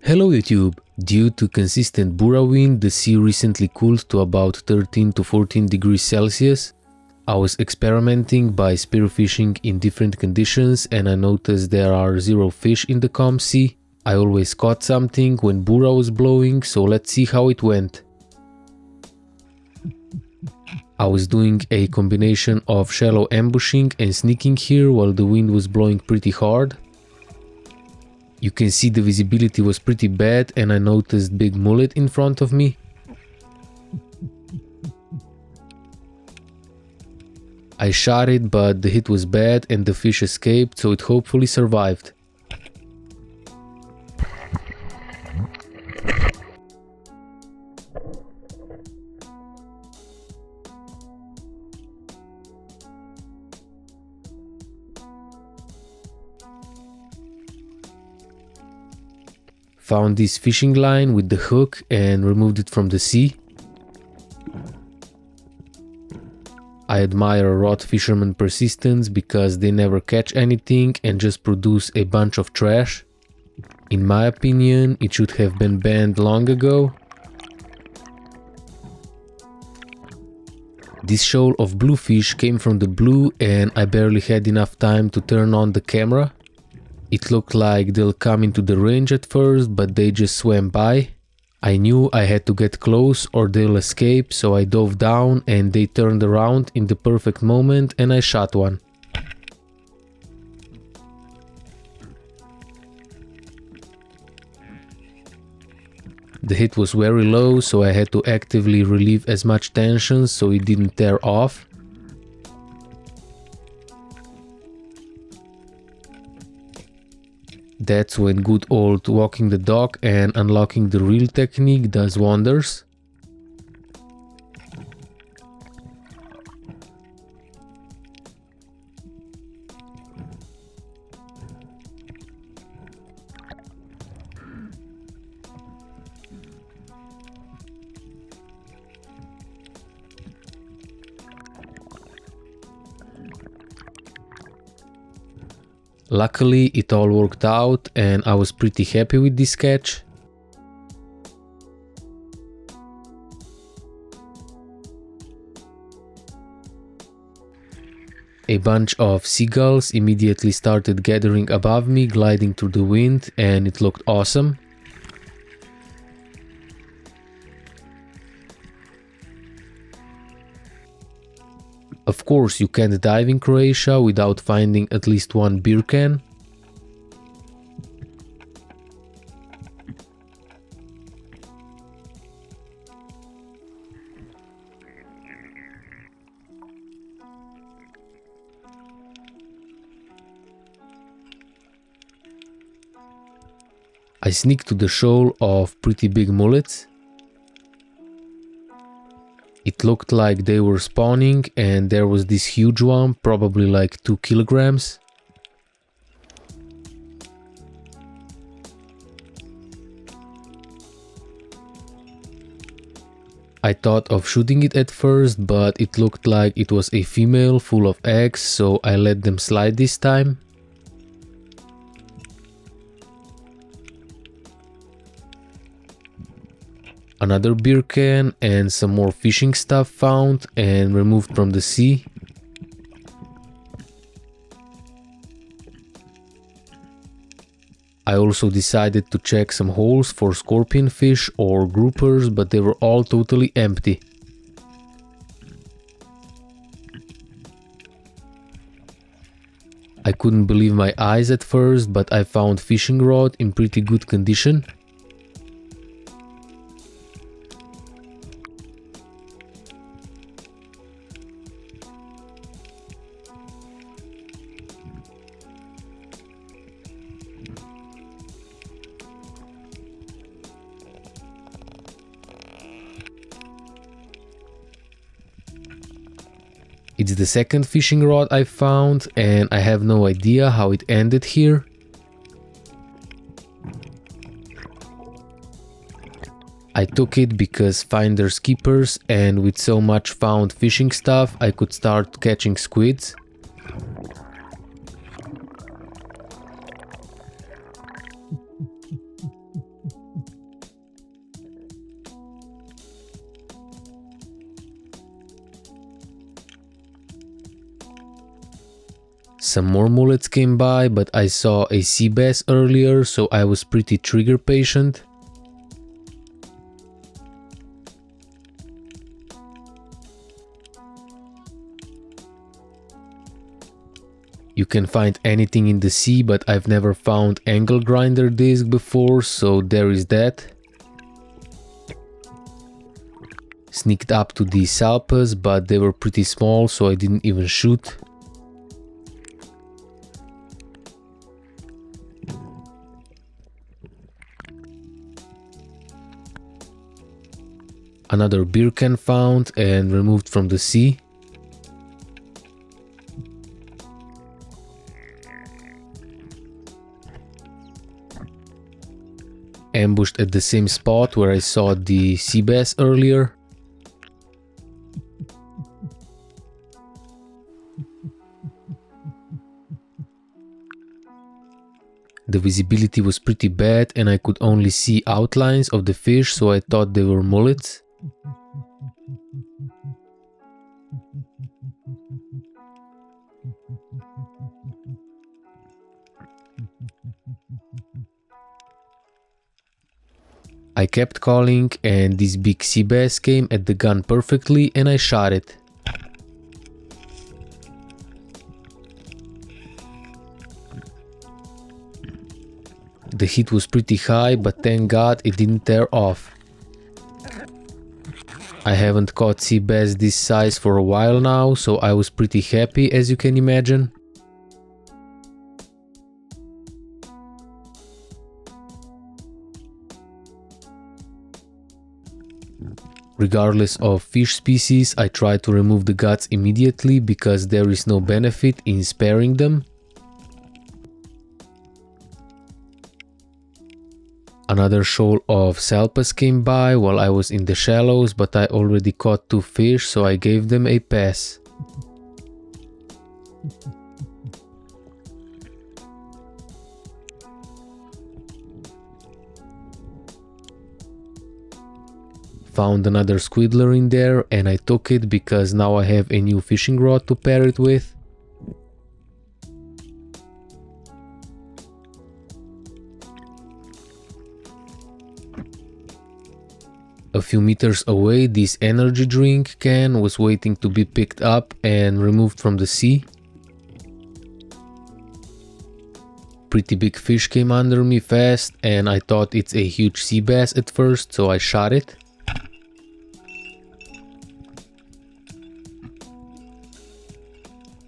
Hello YouTube! Due to consistent Bura wind, the sea recently cooled to about 13 to 14 degrees Celsius. I was experimenting by spearfishing in different conditions and I noticed there are zero fish in the calm sea. I always caught something when Bura was blowing, so let's see how it went. I was doing a combination of shallow ambushing and sneaking here while the wind was blowing pretty hard. You can see the visibility was pretty bad and I noticed big mullet in front of me. I shot it, but the hit was bad and the fish escaped, so it hopefully survived. Found this fishing line with the hook and removed it from the sea. I admire rod fishermen persistence because they never catch anything and just produce a bunch of trash. In my opinion, it should have been banned long ago. This shoal of bluefish came from the blue and I barely had enough time to turn on the camera. It looked like they'll come into the range at first, but they just swam by. I knew I had to get close or they'll escape, so I dove down and they turned around in the perfect moment and I shot one. The hit was very low, so I had to actively relieve as much tension so it didn't tear off. That's when good old walking the dog and unlocking the reel technique does wonders. Luckily, it all worked out and I was pretty happy with this catch. A bunch of seagulls immediately started gathering above me, gliding through the wind, and it looked awesome. Of course, you can't dive in Croatia without finding at least one beer can. I sneaked to the shoal of pretty big mullets. It looked like they were spawning and there was this huge one, probably like 2 kilograms. I thought of shooting it at first, but it looked like it was a female full of eggs, so I let them slide this time. Another beer can and some more fishing stuff found and removed from the sea. I also decided to check some holes for scorpion fish or groupers, but they were all totally empty. I couldn't believe my eyes at first, but I found fishing rod in pretty good condition. It's the second fishing rod I found and I have no idea how it ended here. I took it because finders keepers, and with so much found fishing stuff I could start catching squids. Some more mullets came by, but I saw a sea bass earlier, so I was pretty trigger patient. You can find anything in the sea, but I've never found angle grinder disc before, so there is that. Sneaked up to the salpas, but they were pretty small, so I didn't even shoot. Another beer can found and removed from the sea. Ambushed at the same spot where I saw the sea bass earlier. The visibility was pretty bad and I could only see outlines of the fish, so I thought they were mullets. I kept calling and this big sea bass came at the gun perfectly and I shot it. The heat was pretty high, but thank God it didn't tear off. I haven't caught sea bass this size for a while now, so I was pretty happy, as you can imagine. Regardless of fish species, I try to remove the guts immediately because there is no benefit in sparing them. Another shoal of salpas came by while I was in the shallows, but I already caught 2 fish, so I gave them a pass. Found another squiddler in there and I took it because now I have a new fishing rod to pair it with. A few meters away, this energy drink can was waiting to be picked up and removed from the sea. Pretty big fish came under me fast and I thought it's a huge sea bass at first, so I shot it.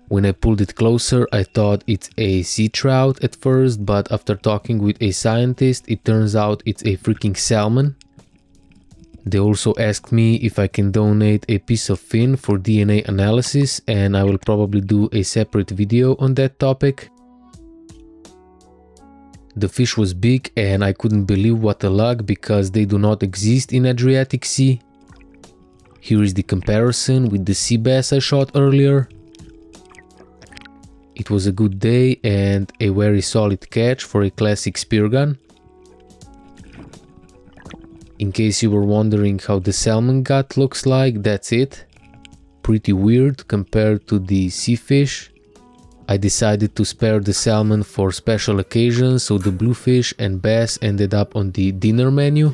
When I pulled it closer, I thought it's a sea trout at first, but after talking with a scientist, it turns out it's a freaking salmon. They also asked me if I can donate a piece of fin for DNA analysis, and I will probably do a separate video on that topic. The fish was big and I couldn't believe what a luck because they do not exist in Adriatic Sea. Here is the comparison with the sea bass I shot earlier. It was a good day and a very solid catch for a classic spear gun. In case you were wondering how the salmon gut looks like, that's it. Pretty weird compared to the sea fish. I decided to spare the salmon for special occasions, so the bluefish and bass ended up on the dinner menu.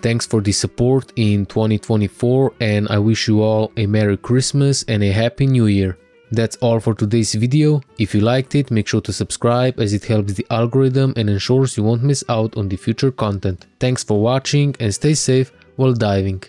Thanks for the support in 2024 and I wish you all a Merry Christmas and a Happy New Year. That's all for today's video. If you liked it, make sure to subscribe as it helps the algorithm and ensures you won't miss out on the future content. Thanks for watching and stay safe while diving.